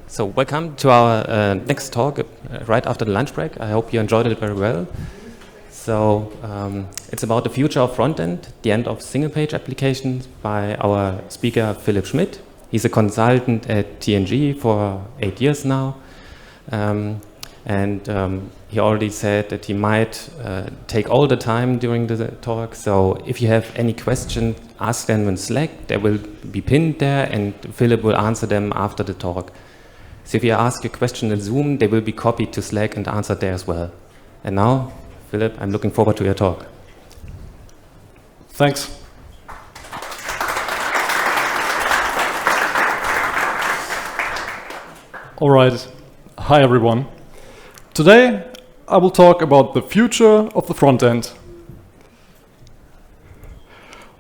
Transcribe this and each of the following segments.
So welcome to our next talk right after the lunch break. I hope you enjoyed it very well. So it's about the future of Frontend, the end of single-page applications by our speaker, Schmitt. He's a consultant at TNG for 8 years now. He already said that he might take all the time during the talk. So if you have any questions, ask them in Slack. They will be pinned there, and Philip will answer them after the talk. So if you ask a question in Zoom, they will be copied to Slack and answered there as well. And now, Philip, I'm looking forward to your talk. Thanks. All right. Hi, everyone. Today, I will talk about the future of the front end.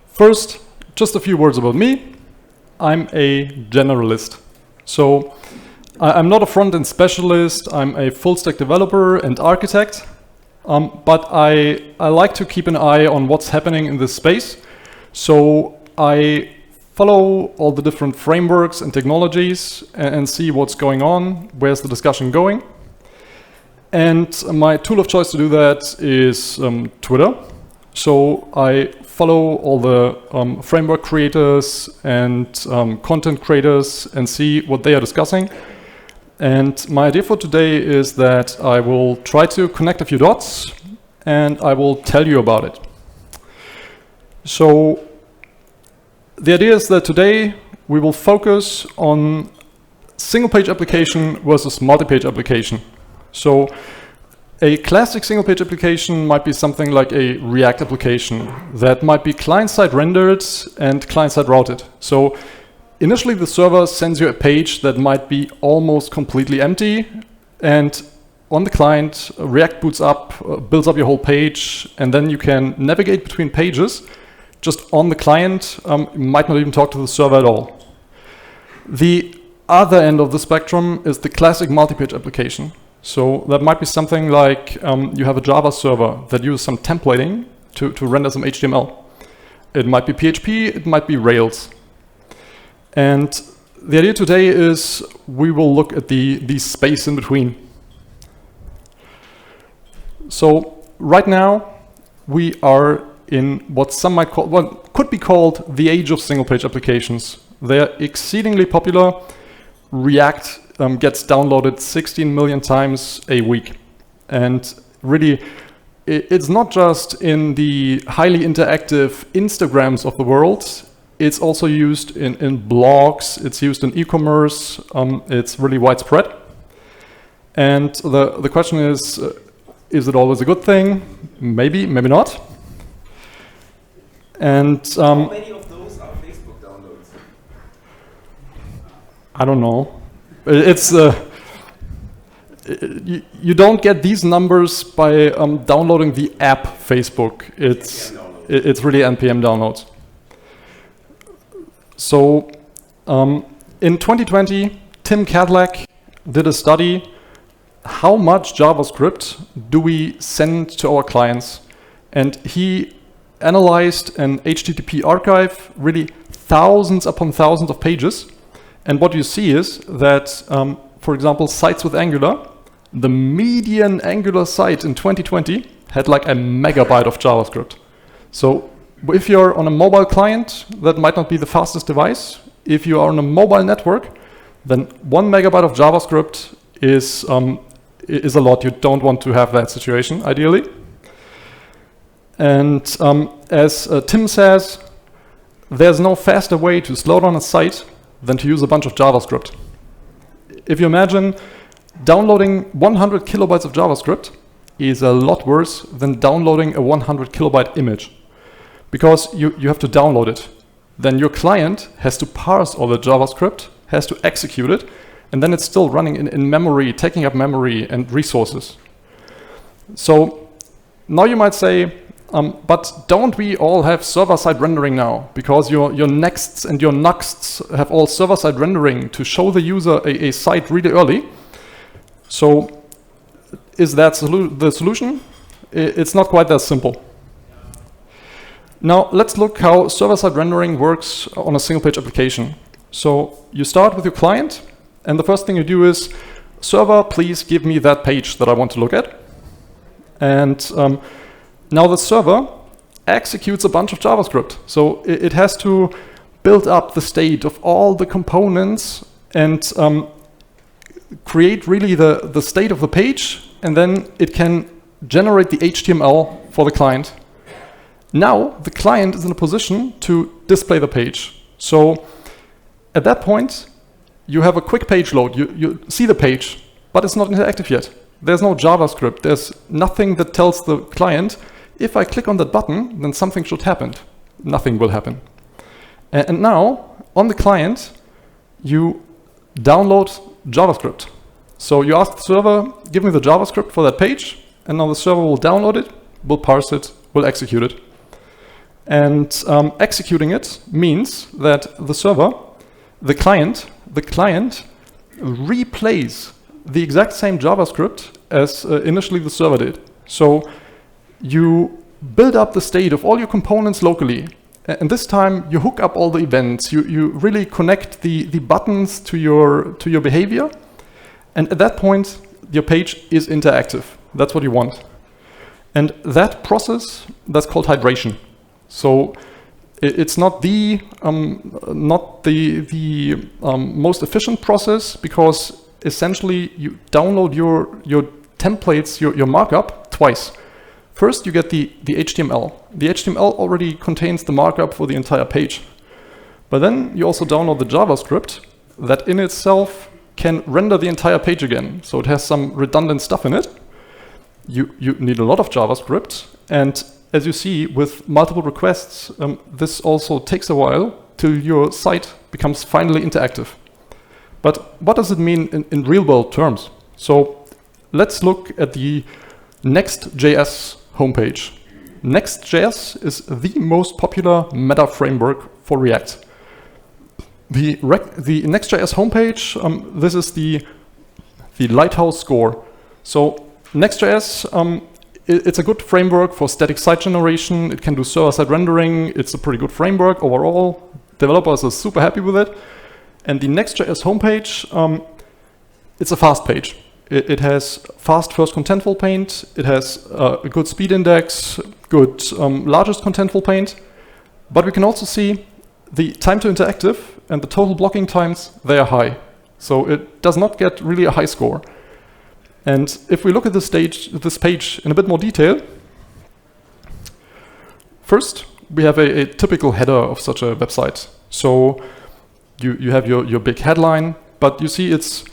First, just a few words about me. I'm a generalist. So I'm not a front-end specialist. I'm a full-stack developer and architect. But I like to keep an eye on what's happening in this space. So I follow all the different frameworks and technologies and see what's going on, where's the discussion going. And my tool of choice to do that is Twitter. So I follow all the framework creators and content creators and see what they are discussing. And my idea for today is that I will try to connect a few dots and I will tell you about it. So the idea is that today we will focus on single-page application versus multi-page application. So a classic single-page application might be something like a React application that might be client-side rendered and client-side routed. So initially the server sends you a page that might be almost completely empty, and on the client, React boots up, builds up your whole page, and then you can navigate between pages just on the client. You might not even talk to the server at all. The other end of the spectrum is the classic multi-page application. So that might be something like you have a Java server that uses some templating to render some HTML. It might be PHP, it might be Rails. And the idea today is we will look at the space in between. So right now we are in what some might call, what could be called the age of single-page applications. They're exceedingly popular. React gets downloaded 16 million times a week. And really, it's not just in the highly interactive Instagrams of the world. It's also used in blogs. It's used in ecommerce. It's really widespread. And the question is it always a good thing? Maybe, maybe not. And how many of those are Facebook downloads? I don't know. It's you don't get these numbers by downloading the app Facebook. It's really NPM downloads. So in 2020, Tim Cadillac did a study. How much JavaScript do we send to our clients? And he analyzed an HTTP archive, really thousands upon thousands of pages. And what you see is that, for example, sites with Angular, the median Angular site in 2020 had like a megabyte of JavaScript. So if you're on a mobile client, that might not be the fastest device. If you are on a mobile network, then 1 megabyte of JavaScript is a lot. You don't want to have that situation, ideally. And as Tim says, there's no faster way to slow down a site than to use a bunch of JavaScript. If you imagine downloading 100 kilobytes of JavaScript is a lot worse than downloading a 100 kilobyte image, because you have to download it. Then your client has to parse all the JavaScript, has to execute it, and then it's still running in memory, taking up memory and resources. So now you might say, but don't we all have server-side rendering now? Because your nexts and your nuxts have all server-side rendering to show the user a site really early. So is that the solution? It's not quite that simple. Now let's look how server-side rendering works on a single-page application. So you start with your client, And the first thing you do is, server, please give me that page that I want to look at. And now the server executes a bunch of JavaScript. So it has to build up the state of all the components and create really the state of the page, and then it can generate the HTML for the client. Now the client is in a position to display the page. So at that point, you have a quick page load. You see the page, but it's not interactive yet. There's no JavaScript. There's nothing that tells the client, if I click on that button, then something should happen. Nothing will happen. And now, on the client, you download JavaScript. So you ask the server, give me the JavaScript for that page, and now the server will download it, will parse it, will execute it. And executing it means that the server, the client replays the exact same JavaScript as initially the server did. So you build up the state of all your components locally. And this time you hook up all the events. You really connect the buttons to your behavior. And at that point, your page is interactive. That's what you want. And that process, that's called hydration. So it's not the most efficient process, because essentially you download your templates, your markup twice. First, you get the HTML. The HTML already contains the markup for the entire page. But then you also download the JavaScript that in itself can render the entire page again. So it has some redundant stuff in it. You need a lot of JavaScript. And as you see, with multiple requests, this also takes a while till your site becomes finally interactive. But what does it mean in real-world terms? So let's look at the Next.js homepage. Next.js is the most popular meta framework for React. The Next.js homepage, this is the Lighthouse score. So Next.js, it's a good framework for static site generation. It can do server-side rendering. It's a pretty good framework overall. Developers are super happy with it. And the Next.js homepage, it's a fast page. It has fast first contentful paint. It has a good speed index, good largest contentful paint. But we can also see the time to interactive and the total blocking times, they are high. So it does not get really a high score. And if we look at this page in a bit more detail, first we have a typical header of such a website. So you have your big headline, but you see it's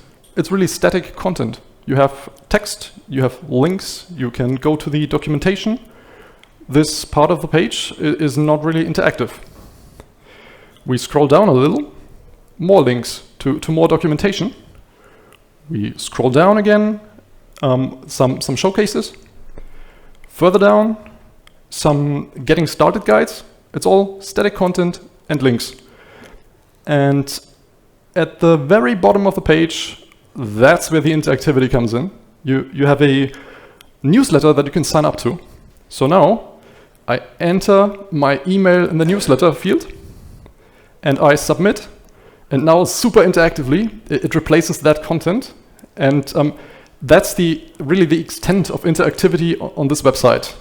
really static content. You have text, you have links, you can go to the documentation. This part of the page is not really interactive. We scroll down a little, more links to more documentation. We scroll down again, some showcases. Further down, some getting started guides. It's all static content and links. And at the very bottom of the page, that's where the interactivity comes in. You have a newsletter that you can sign up to. So now I enter my email in the newsletter field and I submit. And now super interactively, it replaces that content. And that's really the extent of interactivity on this website.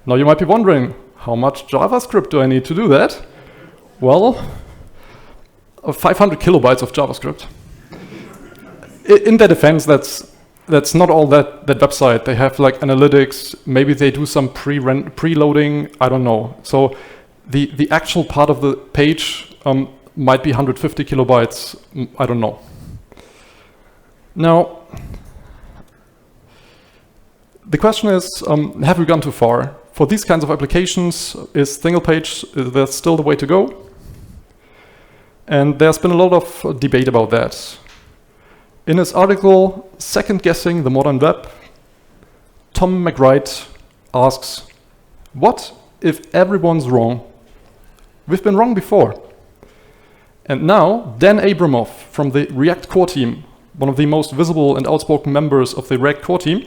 Now you might be wondering, how much JavaScript do I need to do that? Well, 500 kilobytes of JavaScript. In their defense, that's not all that website. They have like analytics, maybe they do some preloading, I don't know. So the actual part of the page might be 150 kilobytes, I don't know. Now, the question is, have we gone too far? For these kinds of applications, is single page, that's still the way to go? And there's been a lot of debate about that. In his article, Second Guessing the Modern Web, Tom McWright asks, what if everyone's wrong? We've been wrong before. And now, Dan Abramoff from the React core team, one of the most visible and outspoken members of the React core team,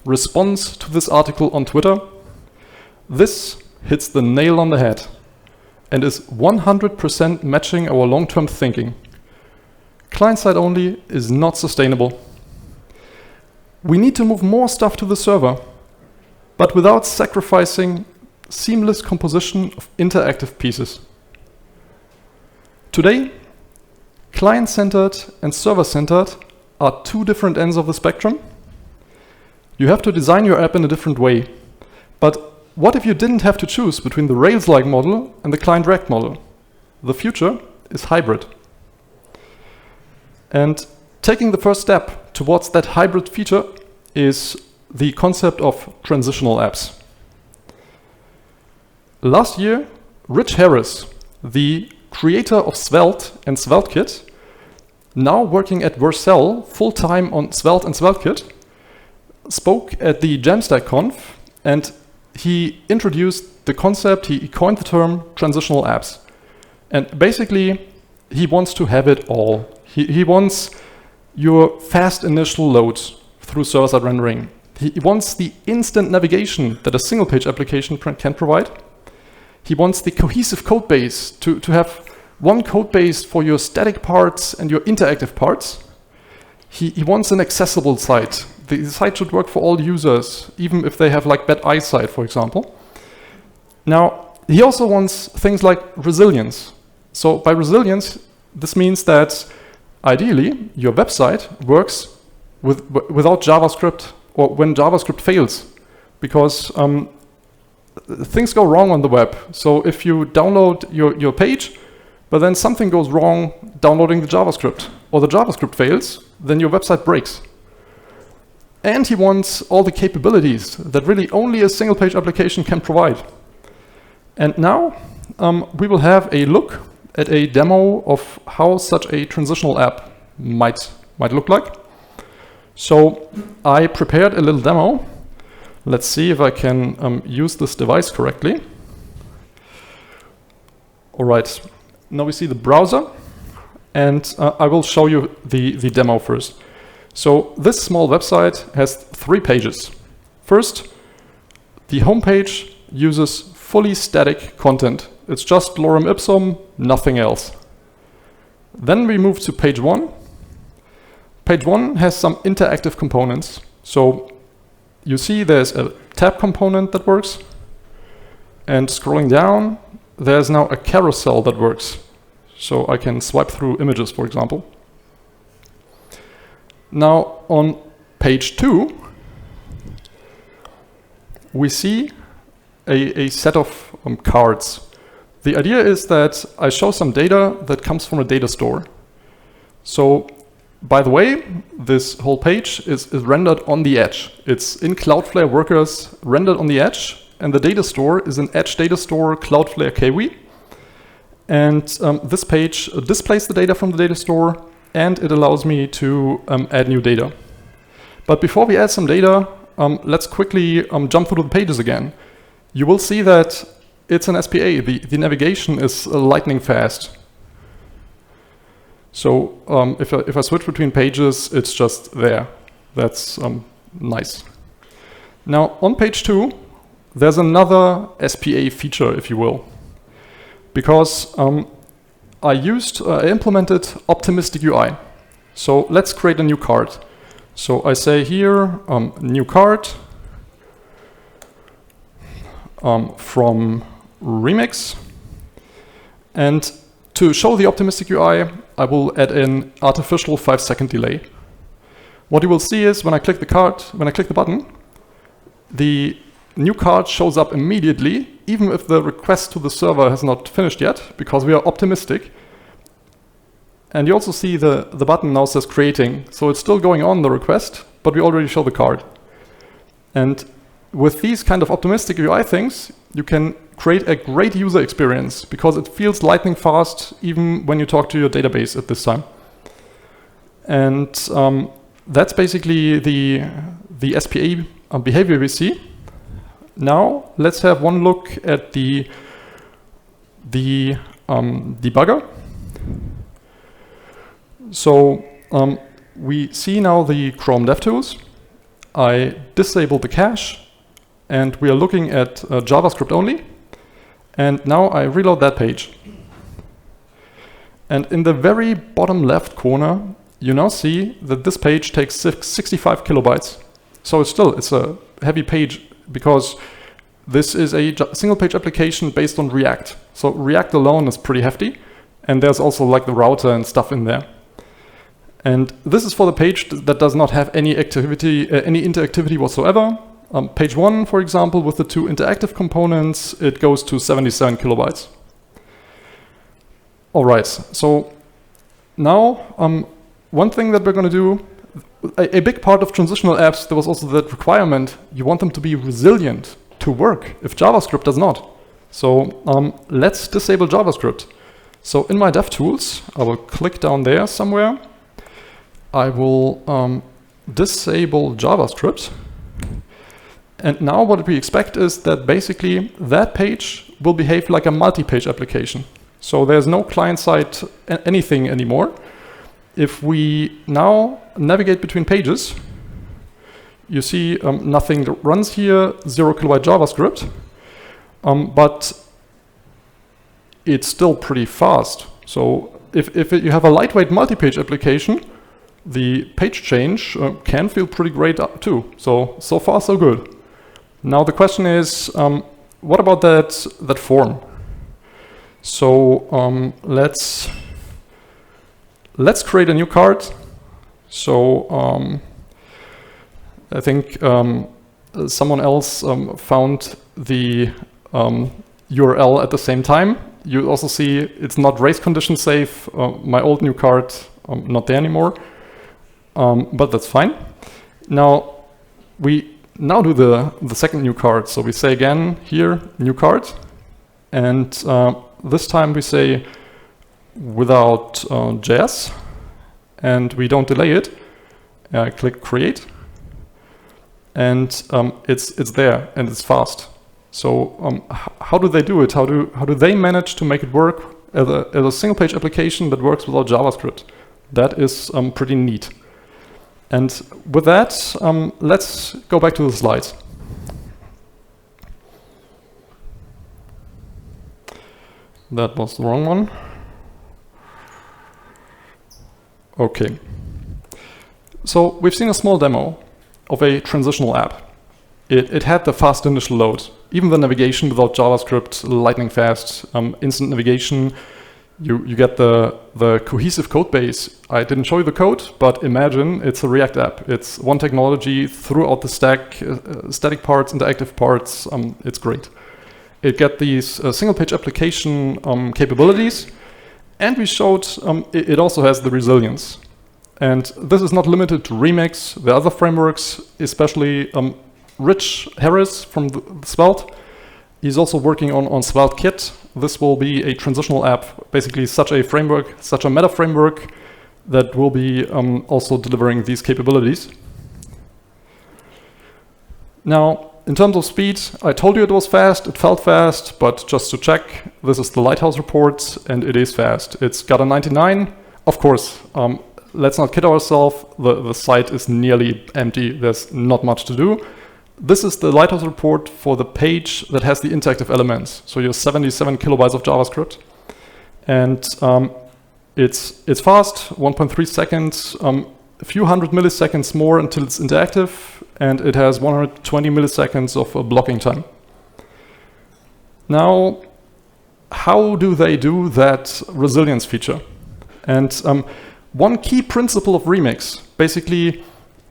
responds to this article on Twitter. This hits the nail on the head and is 100% matching our long-term thinking. client-side only is not sustainable. We need to move more stuff to the server, but without sacrificing seamless composition of interactive pieces. Today, client-centered and server-centered are two different ends of the spectrum. You have to design your app in a different way. But what if you didn't have to choose between the Rails-like model and the client-direct model? The future is hybrid. And taking the first step towards that hybrid feature is the concept of transitional apps. Last year, Rich Harris, the creator of Svelte and SvelteKit, now working at Vercel full-time on Svelte and SvelteKit, spoke at the JamstackConf, and he introduced the concept, he coined the term transitional apps. And basically, he wants to have it all. He wants your fast initial load through server-side rendering. He wants the instant navigation that a single-page application can provide. He wants the cohesive code base to have one code base for your static parts and your interactive parts. He wants an accessible site. The site should work for all users, even if they have like bad eyesight, for example. Now, he also wants things like resilience. So by resilience, this means that ideally your website works without JavaScript or when JavaScript fails, because things go wrong on the web. So if you download your page, but then something goes wrong downloading the JavaScript, or the JavaScript fails, then your website breaks. And he wants all the capabilities that really only a single page application can provide. And now we will have a look at a demo of how such a transitional app might look like. So I prepared a little demo. Let's see if I can use this device correctly. All right, now we see the browser, and I will show you the demo first. So this small website has 3 pages. First, the homepage uses fully static content. It's just lorem ipsum, nothing else. Then we move to page 1. Page 1 has some interactive components. So you see there's a tab component that works. And scrolling down, there's now a carousel that works. So I can swipe through images, for example. Now on page 2, we see a set of cards. The idea is that I show some data that comes from a data store. So, by the way, this whole page is rendered on the edge. It's in Cloudflare workers rendered on the edge, and the data store is an edge data store Cloudflare KV. And this page displays the data from the data store, and it allows me to add new data. But before we add some data, let's quickly jump through the pages again. You will see that it's an SPA. The navigation is lightning fast. So if I switch between pages, it's just there. That's nice. Now on page 2, there's another SPA feature, if you will, because I implemented optimistic UI. So let's create a new card. So I say here, new card from Remix. And to show the optimistic UI, I will add in artificial 5-second delay. What you will see is when I click the button, the new card shows up immediately, even if the request to the server has not finished yet, because we are optimistic. And you also see the button now says creating. So it's still going on the request, but we already show the card. And with these kind of optimistic UI things, you can create a great user experience because it feels lightning fast even when you talk to your database at this time. And that's basically the SPA behavior we see. Now let's have one look at the debugger. So we see now the Chrome DevTools. I disable the cache, and we are looking at JavaScript only. And now I reload that page. And in the very bottom left corner, you now see that this page takes 65 kilobytes. So it's a heavy page because this is a single page application based on React. So React alone is pretty hefty. And there's also like the router and stuff in there. And this is for the page that does not have any activity, any interactivity whatsoever. Page 1, for example, with the 2 interactive components, it goes to 77 kilobytes. All right, so now one thing that we're going to do, a big part of transitional apps, there was also that requirement, you want them to be resilient, to work, if JavaScript does not. So let's disable JavaScript. So in my DevTools, I will click down there somewhere. I will disable JavaScript. And now what we expect is that basically that page will behave like a multi-page application. So there's no client-side anything anymore. If we now navigate between pages, you see nothing that runs here, 0 kilobyte JavaScript, but it's still pretty fast. So if you have a lightweight multi-page application, the page change can feel pretty great too. So far so good. Now the question is, what about that form? So let's create a new card. So I think someone else found the URL at the same time. You also see it's not race condition safe. My old new card not there anymore, but that's fine. Now we do the second new card. So we say again here new card, and this time we say without JS, and we don't delay it. I click create, and it's there and it's fast. So how do they do it? How do they manage to make it work as a single page application that works without JavaScript? That is pretty neat. And with that, let's go back to the slides. That was the wrong one. Okay. So we've seen a small demo of a transitional app. It had the fast initial load, even the navigation without JavaScript, lightning fast, instant navigation. You get the cohesive code base. I didn't show you the code, but imagine it's a React app. It's one technology throughout the stack, static parts, interactive parts. It's great. It get these single page application capabilities, and we showed it also has the resilience. And this is not limited to Remix. The other frameworks, especially Rich Harris from Svelte, he's also working on Svelte Kit. This will be a transitional app, basically such a framework, such a meta framework that will be also delivering these capabilities. Now, in terms of speed, I told you it was fast, it felt fast, but just to check, this is the Lighthouse report, and it is fast. It's got a 99. Of course, let's not kid ourselves, the site is nearly empty. There's not much to do. This is the Lighthouse report for the page that has the interactive elements. So your 77 kilobytes of JavaScript. And it's fast, 1.3 seconds, a few hundred milliseconds more until it's interactive, and it has 120 milliseconds of blocking time. Now, how do they do that resilience feature? And one key principle of Remix, basically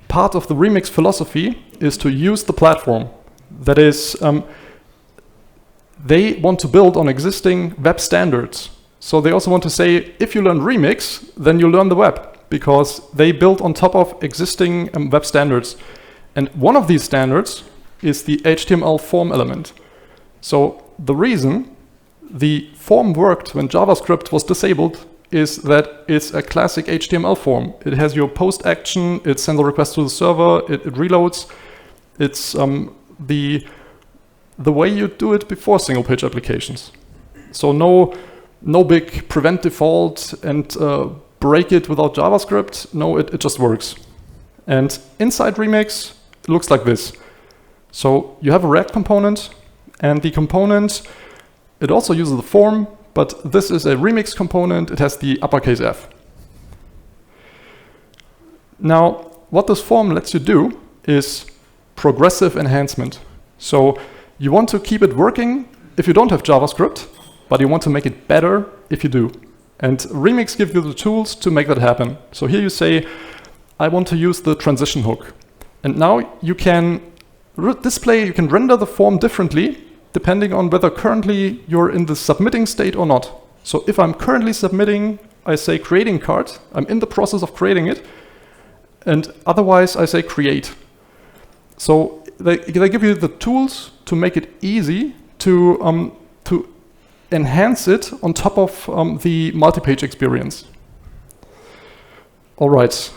part of the Remix philosophy, is to use the platform. That is, they want to build on existing web standards. So they also want to say, if you learn Remix, then you learn the web, because they build on top of existing web standards. And one of these standards is the HTML form element. So the reason the form worked when JavaScript was disabled is that it's a classic HTML form. It has your post action, it sends a request to the server, it reloads. It's the way you do it before single page applications. So no big prevent default and break it without JavaScript. No, it just works. And inside Remix, it looks like this. So you have a React component, and the component, it also uses the form, but this is a remix component. It has the uppercase F. Now, what this form lets you do is progressive enhancement. So you want to keep it working if you don't have JavaScript, but you want to make it better if you do. And Remix gives you the tools to make that happen. So here you say, I want to use the transition hook. And now you can you can render the form differently depending on whether currently you're in the submitting state or not. So if I'm currently submitting, I say creating cart. I'm in the process of creating it. And otherwise, I say create. So they give you the tools to make it easy to enhance it on top of the multi-page experience. All right.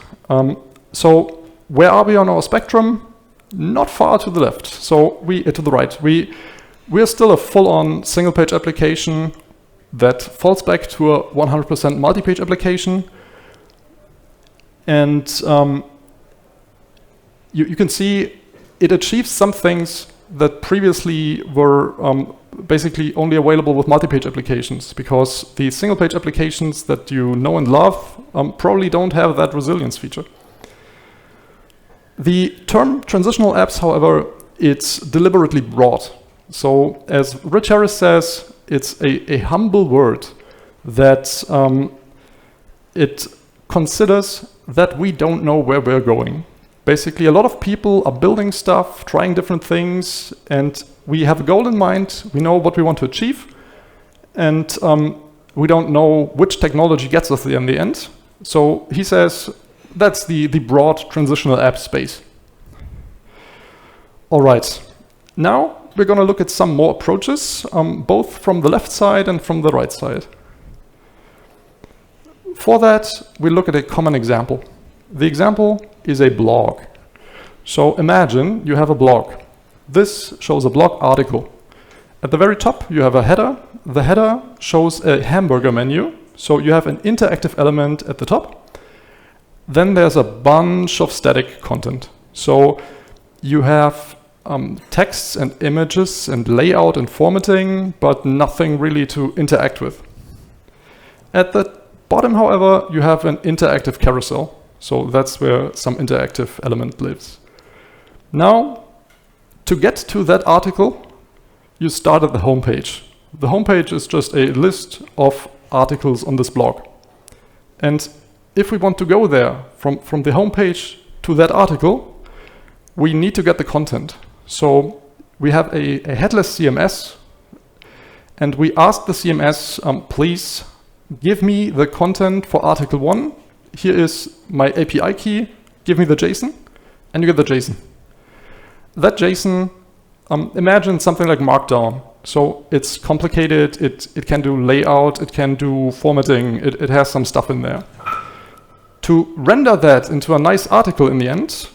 So where are we on our spectrum? Not far to the left. So to the right. We're still a full-on single-page application that falls back to a 100% multi-page application. And you can see it achieves some things that previously were basically only available with multi-page applications, because the single-page applications that you know and love probably don't have that resilience feature. The term transitional apps, however, it's deliberately broad. So as Rich Harris says, it's a humble word that it considers that we don't know where we're going. Basically, a lot of people are building stuff, trying different things, and we have a goal in mind. We know what we want to achieve, and we don't know which technology gets us there in the end. So he says that's the broad transitional app space. All right, now we're going to look at some more approaches, both from the left side and from the right side. For that, we look at a common example. The example is a blog. So imagine you have a blog. This shows a blog article. At the very top, you have a header. The header shows a hamburger menu. So you have an interactive element at the top. Then there's a bunch of static content. So you have texts and images and layout and formatting, but nothing really to interact with. At the bottom, however, you have an interactive carousel. So that's where some interactive element lives. Now, to get to that article, you start at the homepage. The homepage is just a list of articles on this blog. And if we want to go there from the homepage to that article, we need to get the content. So we have a headless CMS, and we ask the CMS, please give me the content for article 1. Here is my API key, give me the JSON, and you get the JSON. That JSON, imagine something like Markdown. So it's complicated, it can do layout, it can do formatting, it has some stuff in there. To render that into a nice article in the end,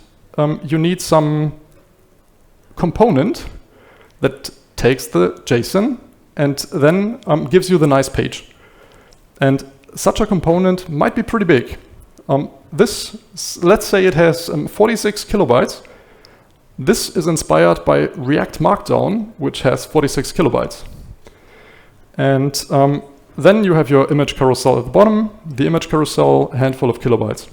you need some component that takes the JSON and then gives you the nice page. And such a component might be pretty big. Let's say it has 46 kilobytes. This is inspired by React Markdown, which has 46 kilobytes. And then you have your image carousel at the bottom, the image carousel, a handful of kilobytes.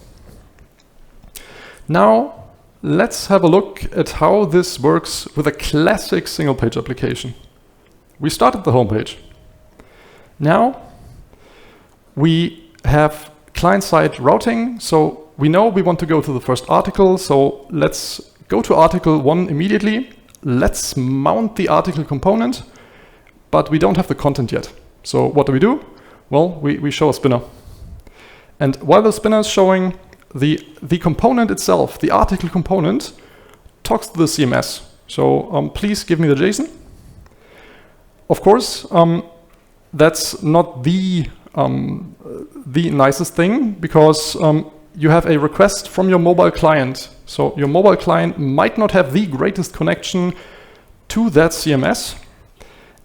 Now, let's have a look at how this works with a classic single-page application. We start at the homepage. Now, we have client-side routing, so we know we want to go to the first article, so let's go to article 1 immediately. Let's mount the article component, but we don't have the content yet. So what do? Well, we show a spinner. And while the spinner is showing, the component itself, the article component, talks to the CMS. So please give me the JSON. Of course, that's not the nicest thing, because you have a request from your mobile client. So your mobile client might not have the greatest connection to that CMS.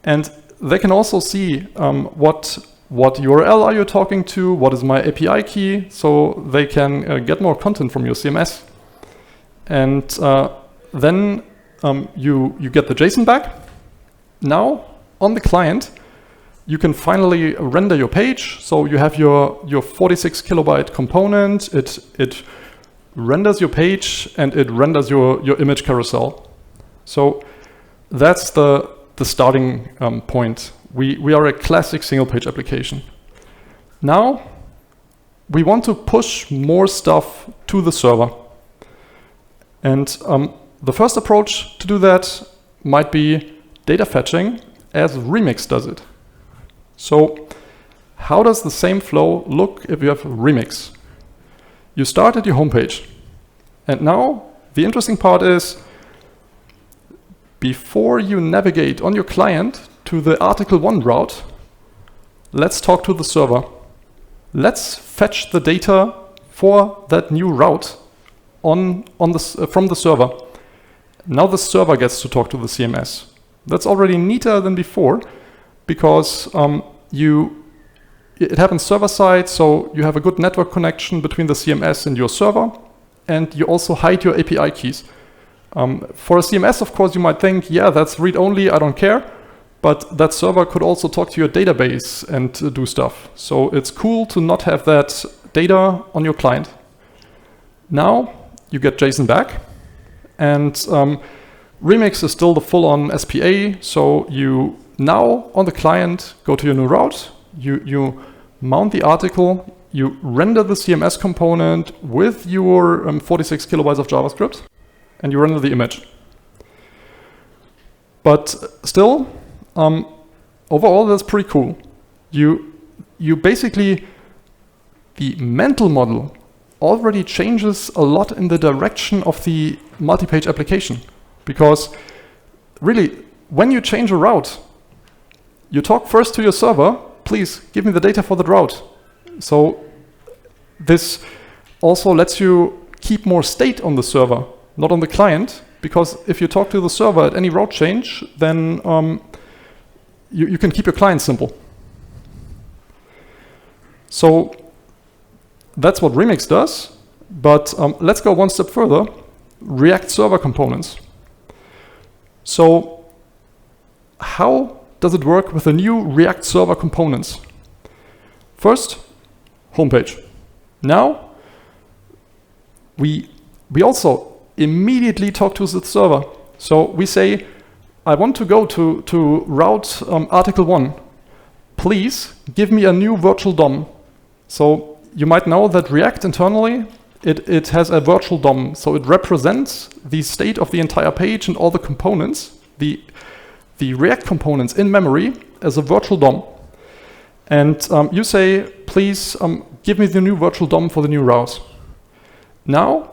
And they can also see what URL are you talking to, what is my API key, so they can get more content from your CMS. And then you get the JSON back. Now, on the client, you can finally render your page. So you have your 46 kilobyte component, it renders your page, and it renders your image carousel. So that's the starting point. We are a classic single page application. Now we want to push more stuff to the server. And the first approach to do that might be data fetching, as Remix does it. So how does the same flow look if you have Remix? You start at your homepage. And now the interesting part is, before you navigate on your client to the Article 1 route, let's talk to the server. Let's fetch the data for that new route from the server. Now the server gets to talk to the CMS. That's already neater than before, because it happens server-side, so you have a good network connection between the CMS and your server, and you also hide your API keys. For a CMS, of course, you might think, yeah, that's read-only, I don't care, but that server could also talk to your database and do stuff. So it's cool to not have that data on your client. Now you get JSON back, and Remix is still the full-on SPA, so you now on the client go to your new route, you mount the article, you render the CMS component with your 46 kilobytes of JavaScript, and you render the image. But still, overall that's pretty cool. You basically, the mental model already changes a lot in the direction of the multi-page application. Because really, when you change a route, you talk first to your server, please give me the data for that route. So this also lets you keep more state on the server, not on the client, because if you talk to the server at any route change, then you can keep your client simple. So that's what Remix does, but let's go one step further. React server components. So how does it work with the new React server components? First, homepage. Now we also immediately talk to the server. So we say, I want to go to route Article 1. Please give me a new virtual DOM. So you might know that React internally, it has a virtual DOM. So it represents the state of the entire page and all the components, the React components in memory as a virtual DOM. And you say, please give me the new virtual DOM for the new route. Now,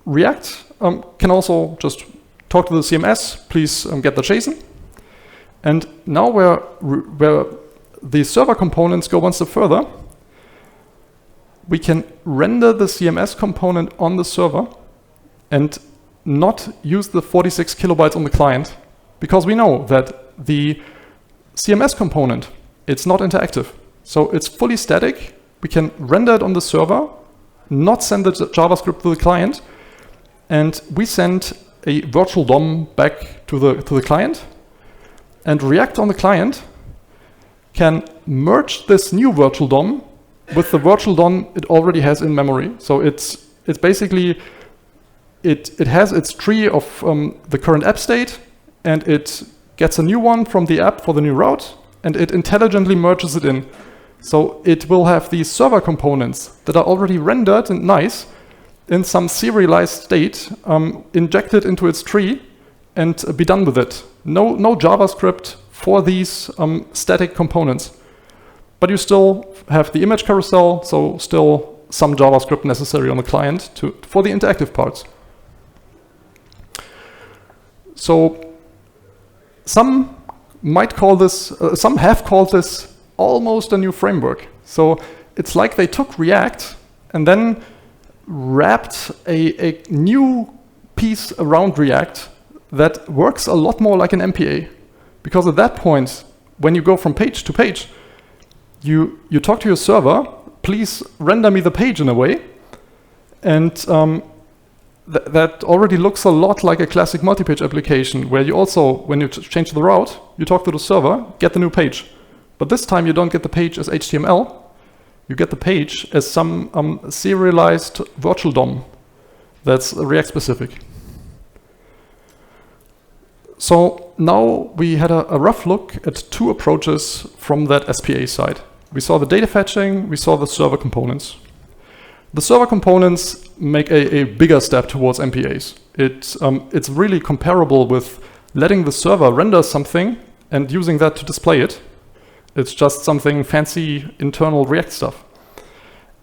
React can also just talk to the CMS, please get the JSON. And now where the server components go one step further, we can render the CMS component on the server and not use the 46 kilobytes on the client, because we know that the CMS component, it's not interactive. So it's fully static. We can render it on the server, not send the JavaScript to the client, and we send a virtual DOM back to the client. And React on the client can merge this new virtual DOM with the virtual DOM it already has in memory. So it's basically, it has its tree of the current app state, and it gets a new one from the app for the new route, and it intelligently merges it in. So it will have these server components that are already rendered and nice in some serialized state, injected into its tree, and be done with it. No JavaScript for these static components. But you still have the image carousel, so still some JavaScript necessary on the client for the interactive parts. So some might call this, some have called this almost a new framework. So it's like they took React and then wrapped a new piece around React that works a lot more like an MPA. Because at that point, when you go from page to page, you talk to your server, please render me the page in a way, and that already looks a lot like a classic multi-page application, where you also, when you change the route, you talk to the server, get the new page. But this time you don't get the page as HTML, you get the page as some serialized virtual DOM that's React specific. So now we had a rough look at two approaches from that SPA side. We saw the data fetching, we saw the server components. The server components make a bigger step towards MPAs. It's really comparable with letting the server render something and using that to display it. It's just something fancy internal React stuff.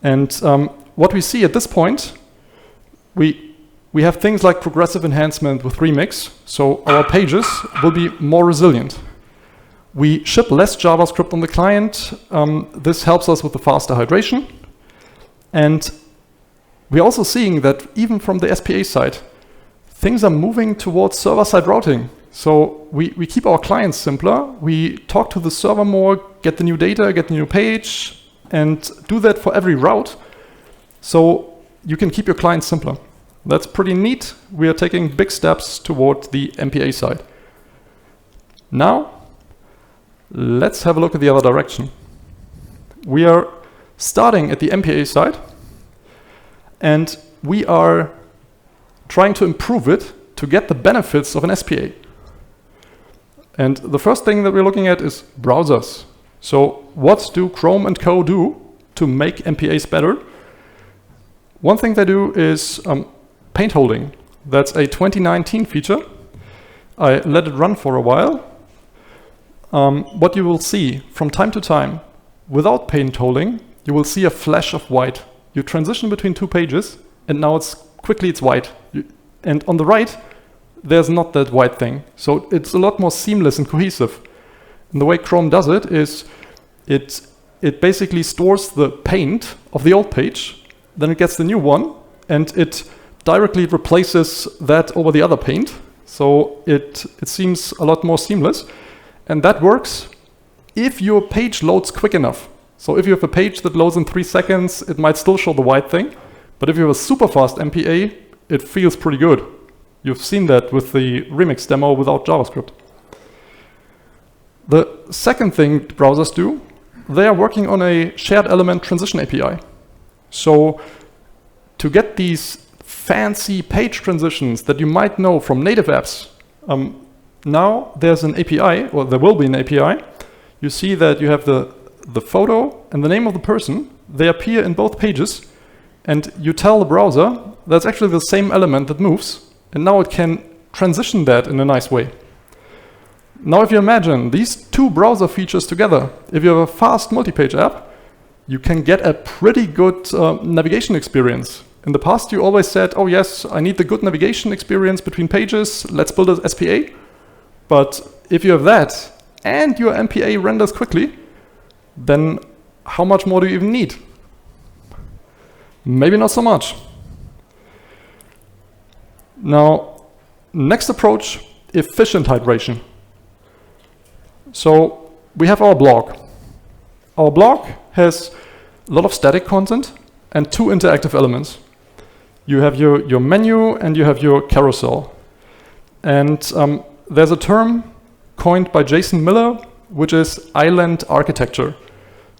And what we see at this point, we have things like progressive enhancement with Remix, so our pages will be more resilient. We ship less JavaScript on the client. This helps us with the faster hydration. And we're also seeing that even from the SPA side, things are moving towards server-side routing. So we keep our clients simpler. We talk to the server more, get the new data, get the new page, and do that for every route. So you can keep your clients simpler. That's pretty neat. We are taking big steps toward the MPA side. Now, let's have a look at the other direction. We are starting at the MPA side, and we are trying to improve it to get the benefits of an SPA. And the first thing that we're looking at is browsers. So what do Chrome and Co. do to make MPAs better? One thing they do is paint holding. That's a 2019 feature. I let it run for a while. What you will see from time to time, without paint holding, you will see a flash of white. You transition between two pages, and now it's white. And on the right, there's not that white thing. So it's a lot more seamless and cohesive. And the way Chrome does it is it basically stores the paint of the old page, then it gets the new one, and it directly replaces that over the other paint. So it seems a lot more seamless. And that works if your page loads quick enough. So if you have a page that loads in 3 seconds, it might still show the white thing. But if you have a super fast MPA, it feels pretty good. You've seen that with the Remix demo without JavaScript. The second thing browsers do, they are working on a shared element transition API. So to get these fancy page transitions that you might know from native apps, now there's an API, or there will be an API. You see that you have the photo and the name of the person. They appear in both pages, and you tell the browser that's actually the same element that moves, and now it can transition that in a nice way. Now if you imagine these two browser features together, if you have a fast multi-page app, you can get a pretty good navigation experience. In the past you always said, oh yes, I need the good navigation experience between pages, let's build an SPA. But if you have that, and your MPA renders quickly, then how much more do you even need? Maybe not so much. Now, next approach, efficient hydration. So we have our blog. Our blog has a lot of static content and 2 interactive elements. You have your menu and you have your carousel. And there's a term coined by Jason Miller, which is island architecture.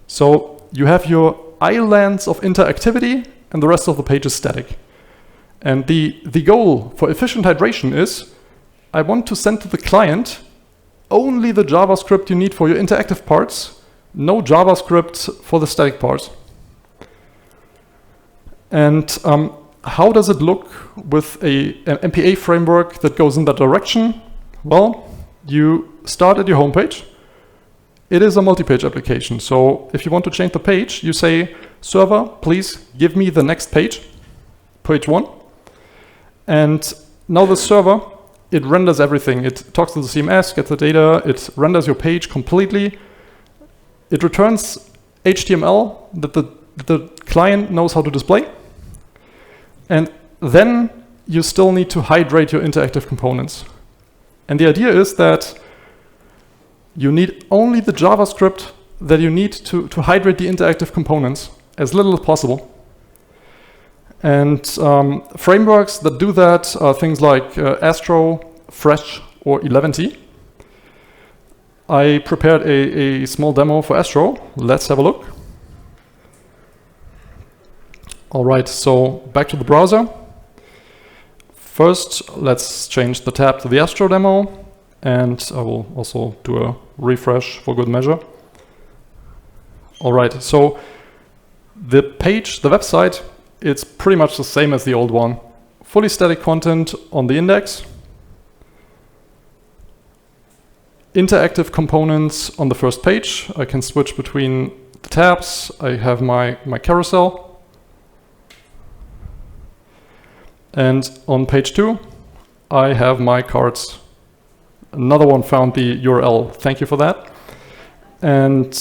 So you have your islands of interactivity and the rest of the page is static. And the goal for efficient hydration is, I want to send to the client only the JavaScript you need for your interactive parts, no JavaScript for the static parts. And how does it look with an MPA framework that goes in that direction? Well, you start at your homepage. It is a multi-page application. So if you want to change the page, you say, server, please give me the next page, page 1. And now the server, it renders everything. It talks to the CMS, gets the data, it renders your page completely. It returns HTML that the client knows how to display. And then you still need to hydrate your interactive components. And the idea is that you need only the JavaScript that you need to hydrate the interactive components, as little as possible. And frameworks that do that are things like Astro, Fresh, or 11t. I prepared a small demo for Astro. Let's have a look. All right, so back to the browser. First, let's change the tab to the Astro demo, and I will also do a refresh for good measure. All right, so the page, the website, it's pretty much the same as the old one. Fully static content on the index. Interactive components on the first page. I can switch between the tabs. I have my carousel. And on page 2, I have my cards. Another one found the URL. Thank you for that. And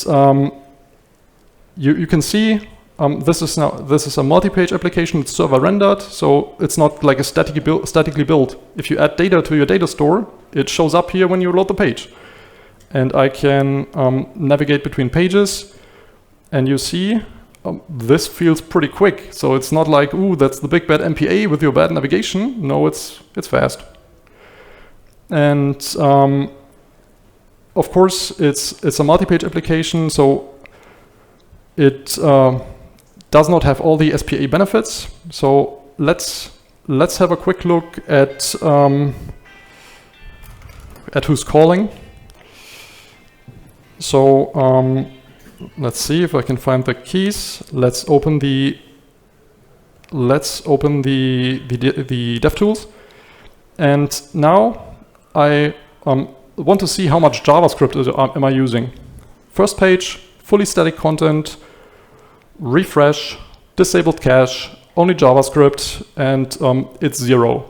you can see this is a multi-page application. It's server rendered, so it's not like a statically built. If you add data to your data store, it shows up here when you load the page. And I can navigate between pages, and you see this feels pretty quick. So it's not like, ooh, that's the big bad MPA with your bad navigation. No, it's fast. And of course, it's a multi-page application, so it does not have all the SPA benefits. So let's have a quick look at who's calling. So let's see if I can find the keys. Let's open the DevTools, and now I want to see how much JavaScript am I using. First page, fully static content, refresh, disabled cache, only JavaScript, and it's 0.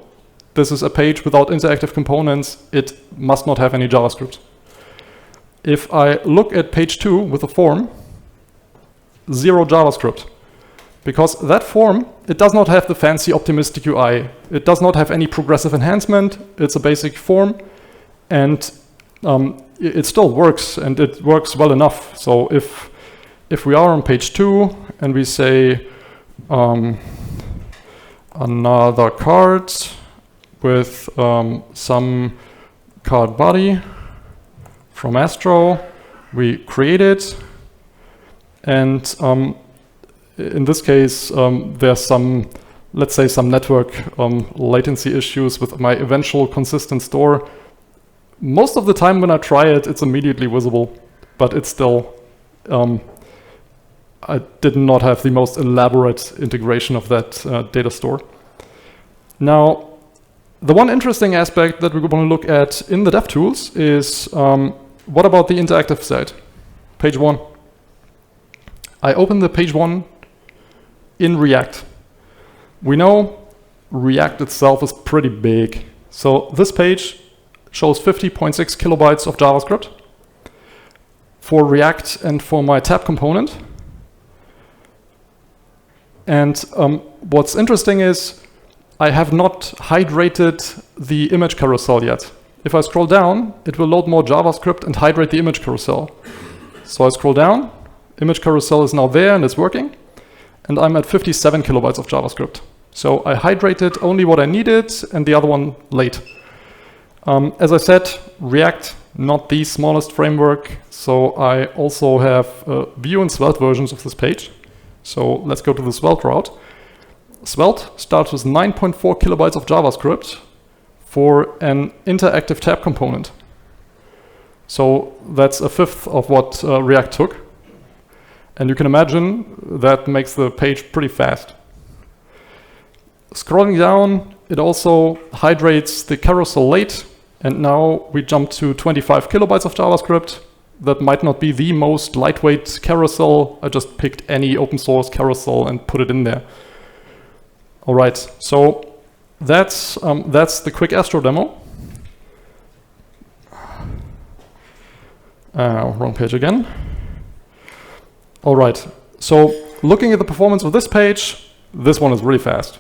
This is a page without interactive components. It must not have any JavaScript. If I look at page 2 with a form, 0 JavaScript. Because that form, it does not have the fancy optimistic UI. It does not have any progressive enhancement. It's a basic form, and it still works, and it works well enough. So if we are on page 2 and we say another card with some card body from Astro, we create it, and in this case there's some, let's say, some network latency issues with my eventual consistent store. Most of the time when I try it, it's immediately visible, but it's still I did not have the most elaborate integration of that data store. Now, the one interesting aspect that we're going to look at in the DevTools is what about the interactive side? Page 1. I open the page 1 in React. We know React itself is pretty big. So this page shows 50.6 kilobytes of JavaScript for React and for my tab component. And what's interesting is I have not hydrated the image carousel yet. If I scroll down, it will load more JavaScript and hydrate the image carousel. So I scroll down, image carousel is now there and it's working, and I'm at 57 kilobytes of JavaScript. So I hydrated only what I needed and the other one late. As I said, React, not the smallest framework, so I also have Vue and Svelte versions of this page. So let's go to the Svelte route. Svelte starts with 9.4 kilobytes of JavaScript for an interactive tab component. So that's a fifth of what React took. And you can imagine that makes the page pretty fast. Scrolling down, it also hydrates the carousel late. And now we jump to 25 kilobytes of JavaScript. That might not be the most lightweight carousel. I just picked any open source carousel and put it in there. All right, so that's the quick Astro demo. Wrong page again. All right, so looking at the performance of this page, this one is really fast.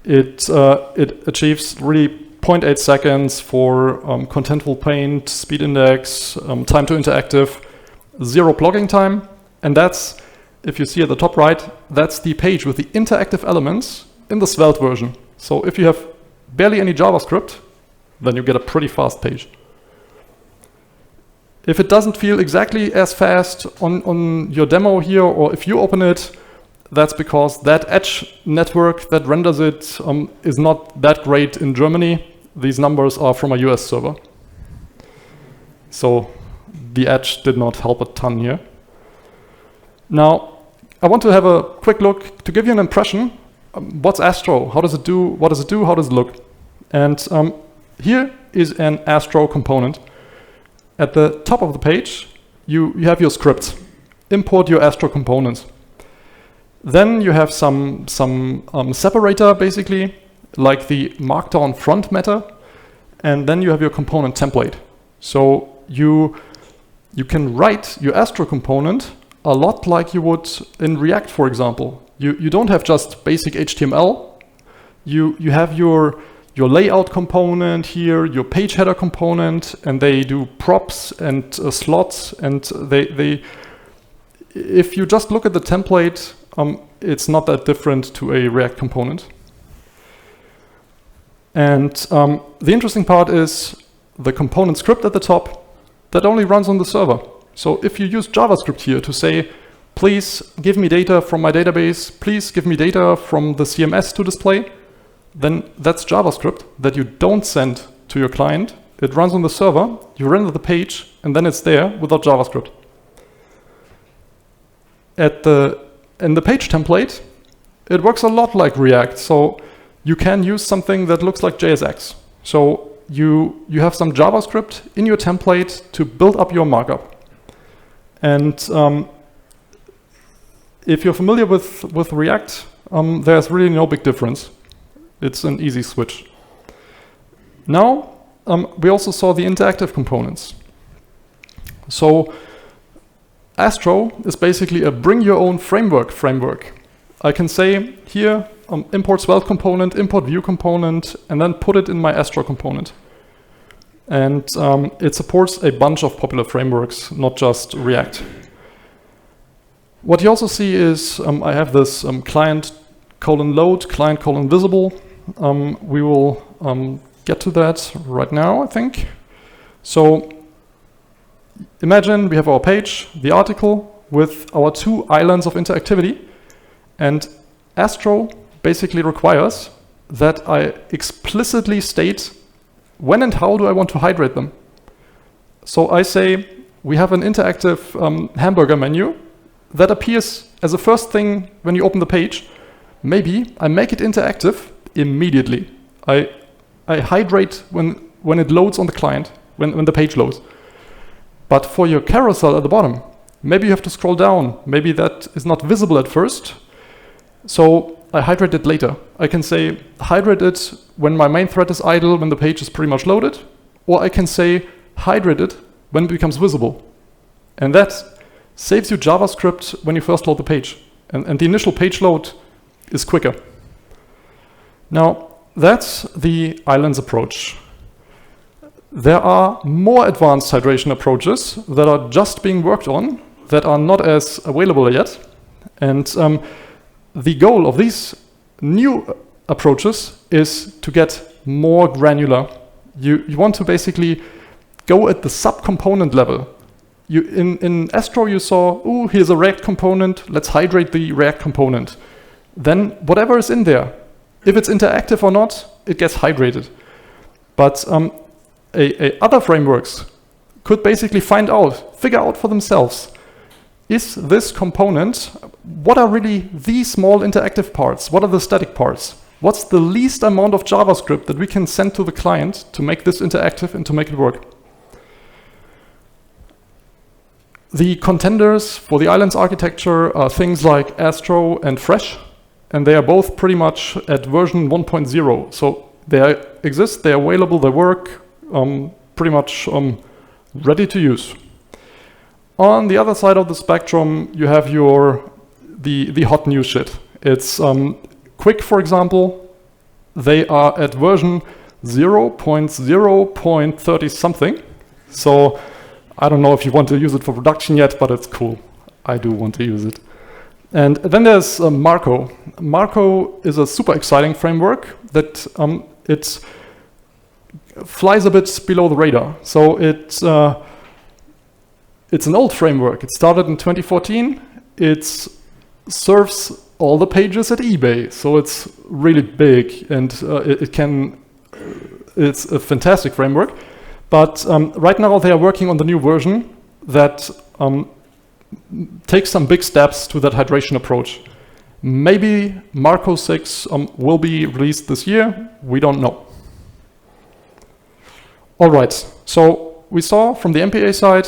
It achieves really 0.8 seconds for contentful paint, speed index, time to interactive, 0 blogging time, and that's, if you see at the top right, that's the page with the interactive elements in the Svelte version. So if you have barely any JavaScript, then you get a pretty fast page. If it doesn't feel exactly as fast on your demo here, or if you open it, that's because that edge network that renders it is not that great in Germany. These numbers are from a US server. So the edge did not help a ton here. Now, I want to have a quick look to give you an impression. What's Astro? How does it do? What does it do? How does it look? And here is an Astro component. At the top of the page, you have your scripts. Import your Astro components. Then you have some separator, basically, like the markdown front meta. And then you have your component template. So you can write your Astro component a lot like you would in React, for example. You don't have just basic HTML. You have your layout component here, your page header component, and they do props and slots. And they if you just look at the template, it's not that different to a React component. And the interesting part is the component script at the top that only runs on the server. So if you use JavaScript here to say, please give me data from my database, please give me data from the CMS to display, then that's JavaScript that you don't send to your client. It runs on the server, you render the page, and then it's there without JavaScript. In the page template, it works a lot like React. So you can use something that looks like JSX. So you have some JavaScript in your template to build up your markup. And if you're familiar with React, there's really no big difference. It's an easy switch. Now, we also saw the interactive components. So Astro is basically a bring your own framework. I can say here, import Svelte component, import Vue component, and then put it in my Astro component. And it supports a bunch of popular frameworks, not just React. What you also see is I have this client::load, client::visible. We will get to that right now, I think. So imagine we have our page, the article, with our two islands of interactivity. And Astro basically requires that I explicitly state when and how do I want to hydrate them. So I say we have an interactive hamburger menu that appears as the first thing when you open the page. Maybe I make it interactive immediately. I hydrate when it loads on the client, when the page loads. But for your carousel at the bottom, maybe you have to scroll down. Maybe that is not visible at first. So I hydrate it later. I can say hydrate it when my main thread is idle, when the page is pretty much loaded. Or I can say hydrate it when it becomes visible. And that saves you JavaScript when you first load the page. And the initial page load is quicker. Now, that's the islands approach. There are more advanced hydration approaches that are just being worked on, that are not as available yet. And the goal of these new approaches is to get more granular. You want to basically go at the subcomponent level. In Astro you saw, oh, here's a React component, let's hydrate the React component. Then whatever is in there, if it's interactive or not, it gets hydrated. But other frameworks could basically figure out for themselves, is this component, what are really the small interactive parts? What are the static parts? What's the least amount of JavaScript that we can send to the client to make this interactive and to make it work? The contenders for the islands architecture are things like Astro and Fresh, and they are both pretty much at version 1.0. So they exist, they're available, they work, pretty much ready to use. On the other side of the spectrum, you have the hot new shit. It's Quick, for example. They are at version 0.0.30 something. So I don't know if you want to use it for production yet, but it's cool. I do want to use it. And then there's Marco. Marco is a super exciting framework that it flies a bit below the radar. So it It's an old framework. It started in 2014. It serves all the pages at eBay, so it's really big, and it's a fantastic framework. But right now they are working on the new version that takes some big steps to that hydration approach. Maybe Marco 6 will be released this year. We don't know. All right, so we saw from the MPA side,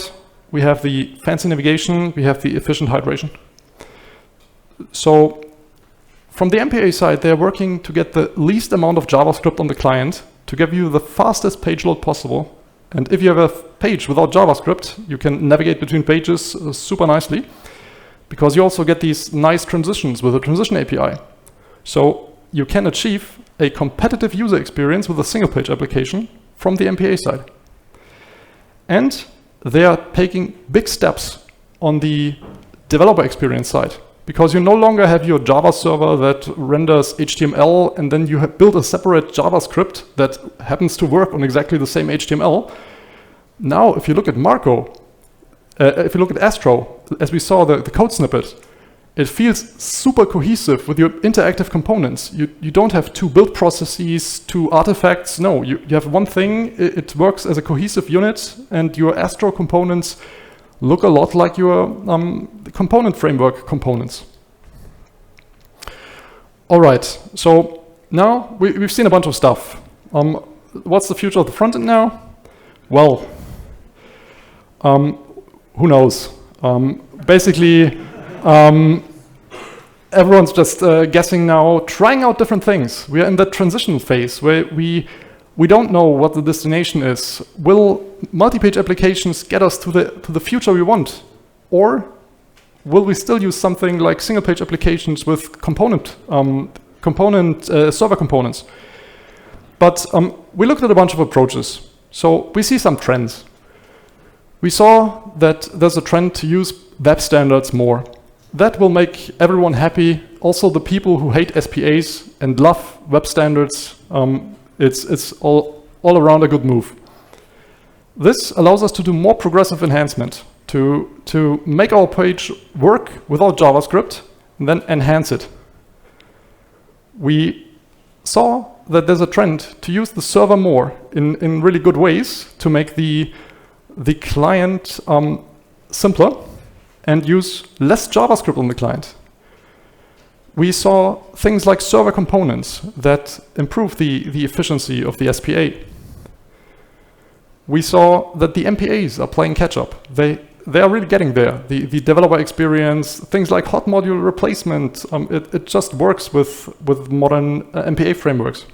we have the fancy navigation, we have the efficient hydration. So from the MPA side, they're working to get the least amount of JavaScript on the client to give you the fastest page load possible. And if you have a page without JavaScript, you can navigate between pages super nicely, because you also get these nice transitions with the Transition API. So you can achieve a competitive user experience with a single page application from the MPA side. And they are taking big steps on the developer experience side, because you no longer have your Java server that renders HTML and then you have built a separate JavaScript that happens to work on exactly the same HTML. Now, if you look at Marco, if you look at Astro, as we saw the code snippet, it feels super cohesive with your interactive components. You don't have two build processes, two artifacts. No, you have one thing, it works as a cohesive unit, and your Astro components look a lot like your component framework components. All right, so now we've seen a bunch of stuff. What's the future of the frontend now? Well, who knows? Basically, everyone's just guessing now, trying out different things. We are in that transition phase where we don't know what the destination is. Will multi-page applications get us to the future we want? Or will we still use something like single-page applications with server components? But we looked at a bunch of approaches. So we see some trends. We saw that there's a trend to use web standards more. That will make everyone happy. Also the people who hate SPAs and love web standards, it's all around a good move. This allows us to do more progressive enhancement, to make our page work without JavaScript and then enhance it. We saw that there's a trend to use the server more in really good ways to make the client simpler and use less JavaScript on the client. We saw things like server components that improve the efficiency of the SPA. We saw that the MPAs are playing catch up. They are really getting there. The developer experience, things like hot module replacement, it just works with modern MPA frameworks.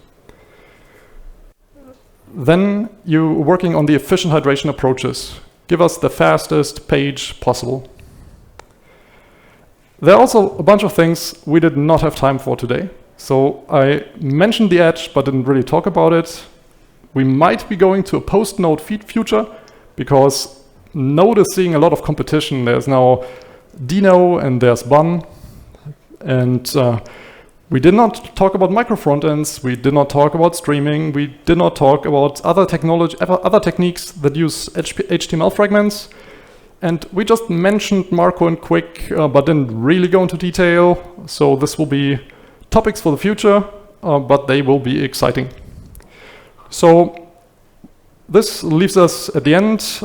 Then you're working on the efficient hydration approaches. Give us the fastest page possible. There are also a bunch of things we did not have time for today. So I mentioned the edge, but didn't really talk about it. We might be going to a post-Node future because Node is seeing a lot of competition. There's now Dino and there's Bun. And we did not talk about micro frontends. We did not talk about streaming. We did not talk about other techniques that use HTML fragments. And we just mentioned Marco and Quick, but didn't really go into detail. So this will be topics for the future, but they will be exciting. So this leaves us at the end.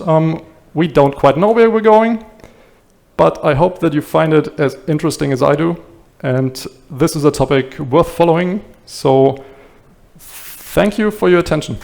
We don't quite know where we're going, but I hope that you find it as interesting as I do. And this is a topic worth following. So thank you for your attention.